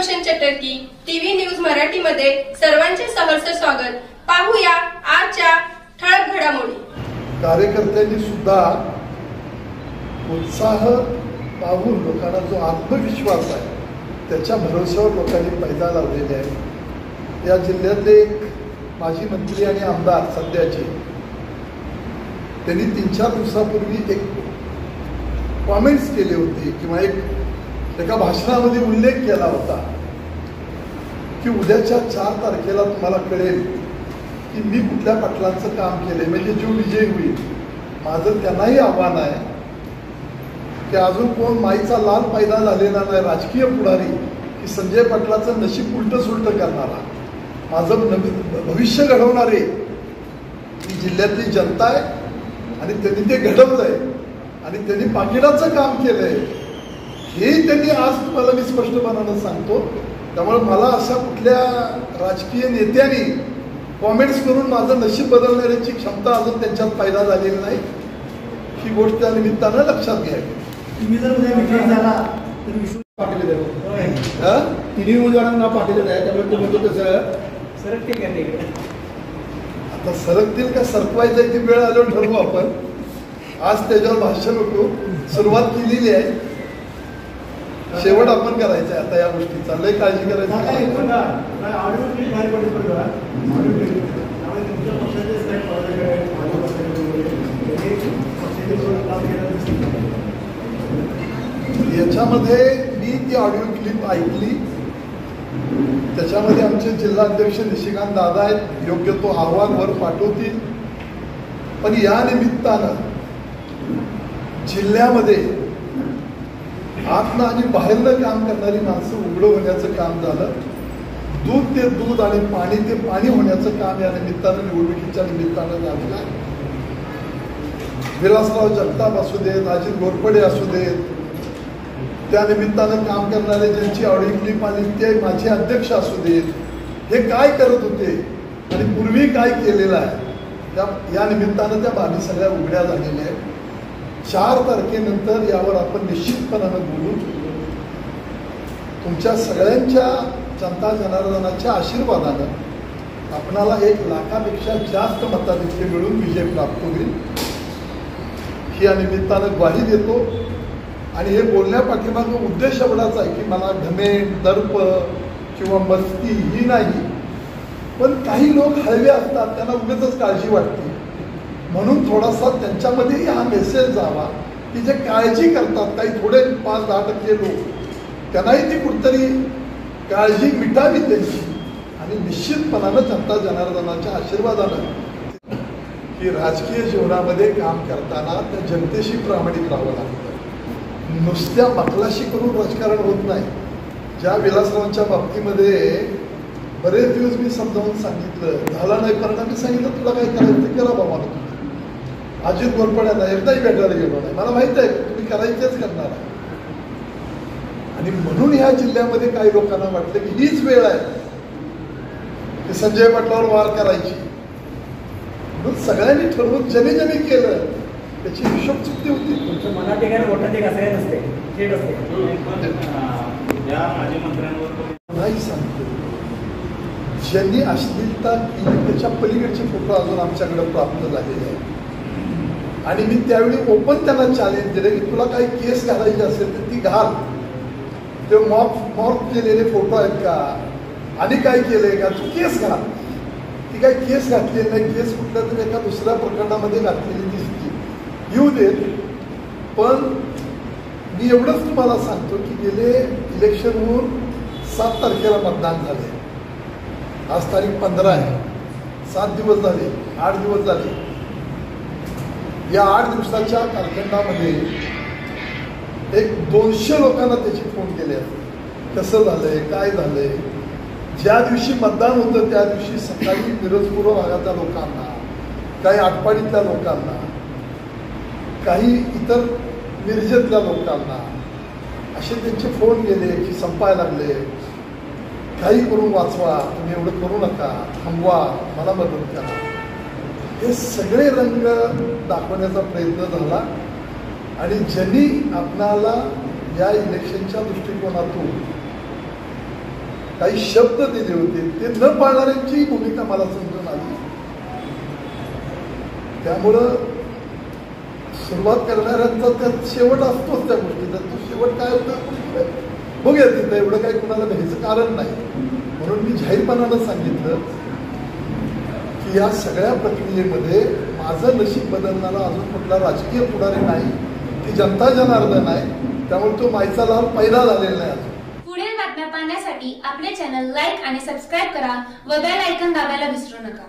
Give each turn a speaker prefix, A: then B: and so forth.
A: Roshan चटर्की, TV news मराठीमध्ये सर्वांचे सहर्ष स्वागत। पाहूया आजच्या ठळक घडामोडी।
B: कार्यकर्त्यांनी सुद्धा उत्साह पाहून लोकांना जो आत्मविश्वास आहे त्याच्या भरोश्यावर लोकांनी पैदा लावलेले आहे। या जिल्ह्यातले एक माजी मंत्री आणि आमदार सध्याचे त्यांनी 3-4 दिवसापूर्वी एक कॉमेंट्स केले होते किंवा एका भाषणामध्ये उल्लेख केला होता की उद्याच्या 4 तारखेला तुम्हाला कळेल की मी कुठल्या पाटलांचं काम केलंय, म्हणजे जो विजय होईल। माझं त्यांनाही आव्हान आहे की अजून कोण माईचा लाल पैदा झालेला नाही राजकीय पुढारी की संजय पाटलाचं नशीब उलट सुलट करणारा, माझं भविष्य घडवणारे ही जिल्ह्यातली जनता आहे आणि त्यांनी ते घडवलंय आणि त्यांनी पाकिटाचं काम केलंय हे त्यांनी आज तुम्हाला मी स्पष्टपणानं सांगतो। त्यामुळे मला अशा कुठल्या राजकीय नेत्यांनी कॉमेंट्स करून माझं नशीब बदलण्याची क्षमता अजून त्यांच्यात पैदा झालेली नाही, ही गोष्ट त्या निमित्तानं लक्षात घ्यावी।
C: तुम्ही जर उद्या विजय झाला तर विष्णू पाटील तिन्ही उमेदवारांना पाठवलेलं आहे, त्यामुळे ते म्हणतो तसं सरकतील का?
B: आता सरकतील का सरकवायचं ती वेळ आल्यावर ठरवू आपण। आज त्याच्यावर भाष्य नको, सुरुवात केलेली आहे, शेवट आपण करायचं आहे। आता या गोष्टीचा लय काळजी करायची। याच्यामध्ये मी ती ऑडिओ क्लिप ऐकली, त्याच्यामध्ये आमचे जिल्हाध्यक्ष निशिकांत दादा आहेत, योग्य तो अहवाल वर पाठवतील। पण या निमित्तानं जिल्ह्यामध्ये आतनं आणि बाहेरनं काम करणारी माणसं उघडं होण्याचं काम झालं, दूध ते दूध आणि पाणी ते पाणी होण्याचं काम या निमित्तानं निवडणुकीच्या निमित्तानं झालेलं आहे। विलासराव जगताप असू देत, अजित घोरपडे असू देत, त्या निमित्तानं काम करणारे ज्यांची ऑडिओ क्लिप आली ते माझे अध्यक्ष असू देत, हे काय करत होते आणि पूर्वी काय केलेलं आहे या निमित्तानं त्या बाबी सगळ्या उघड्या झालेल्या आहेत। 4 तारखेनंतर यावर आपण निश्चितपणानं बोलू। तुमच्या सगळ्यांच्या जनता जनार्दनाच्या आशीर्वादानं आपणाला 1 लाखापेक्षा जास्त मताधिक्य मिळून विजय प्राप्त होईल ही या निमित्तानं ग्वाही देतो। आणि हे बोलण्यापाठीमागं उद्देश एवढाच आहे की मला घमेंड दर्प किंवा मस्ती ही नाही, पण काही लोक हळवे असतात, त्यांना उगाचच काळजी वाटते, म्हणून थोडासा त्यांच्यामध्येही हा मेसेज जावा की जे काळजी करतात काही थोडे 5-10% लोक, त्यांनाही ती कुठतरी काळजी मिटावी त्यांची। आणि निश्चितपणानं जनता जनार्दनाच्या आशीर्वादानं की राजकीय जीवनामध्ये काम करताना त्या जनतेशी प्रामाणिक राहावं लागतं, नुसत्या मखलाशी करून राजकारण होत नाही। ज्या विलासरावांच्या बाबतीमध्ये बरेच दिवस मी समजावून सांगितलं, झाला नाही परिणामी सांगितलं तुला काय करायचं ते करा बाबा। अजित घोरपड्यांना एकदाही भेटायला गेलो नाही, मला माहित आहे तुम्ही करायचेच करणार आहे। आणि म्हणून ह्या जिल्ह्यामध्ये काही लोकांना वाटलं की हीच वेळ आहे की संजय पाटलावर वार करायची, म्हणून सगळ्यांनी ठरवून ज्याने ज्याने केलं त्याची हिशोब चुकती होती।
C: तुमच्या मनात एक आणि मोठ्यात एक असं नसते, थेट असते।
B: नाही सांगतो, ज्यांनी अश्लीलता केली त्याच्या पलीकडचे फोटो अजून आमच्याकडे प्राप्त झालेले आहेत। आणि मी त्यावेळी ओपन त्यांना चॅलेंज दिले की तुला काही केस घालायची असेल तर ती घाल, ते मॉर्फ केलेले फोटो आहेत का आणि काय केलंय का, तू केस घाल। ती काही केस घातलेली नाही, केस कुठल्या तरी एका दुसऱ्या प्रकरणामध्ये घातलेली दिसते, येऊ देत। पण मी एवढंच तुम्हाला सांगतो की गेले इलेक्शन होऊन 7 तारखेला मतदान झाले, आज तारीख 15 आहे, 7 दिवस झाले, 8 दिवस झाले। या 8 दिवसाच्या कालखंडामध्ये एक 200 लोकांना त्याची फोन केले, कसं झालंय काय झालंय। ज्या दिवशी मतदान होतं त्या दिवशी सकाळी मिरज पूर्व भागातल्या लोकांना, काही आटपाडीतल्या लोकांना, काही इतर मिरजेतल्या लोकांना असे त्यांचे फोन गेले की संपायला लागले, काही करून वाचवा, तुम्ही एवढं करू नका, थांबवा, मला मदत करा। हे सगळे रंग दाखवण्याचा प्रयत्न झाला आणि ज्यांनी आपणाला या इलेक्शनच्या दृष्टिकोनातून काही शब्द दिले होते ते न पाळणाऱ्यांची भूमिका मला समजून आली. त्यामुळं सुरुवात करणाऱ्यांचा त्यात शेवट असतोच त्या गोष्टीचा. तो शेवट काय होतं बघूया तिथं. एवढं काही कुणाला भ्यायचं कारण नाही. म्हणून मी जाहीरपणानं सांगितलं की या सगळ्या प्रक्रियेमध्ये माझं नशीब बदलणारा अजून कुठला राजकीय पुढारी नाही. ती जनता जनार्दन आहे. त्यामुळे तो माईचा लाभ पैदा झालेला नाही अजून.
D: पुढील बातम्या पाहण्यासाठी आपले चॅनल लाईक आणि सबस्क्राईब करा व बेल आयकॉन दाबायला विसरू नका.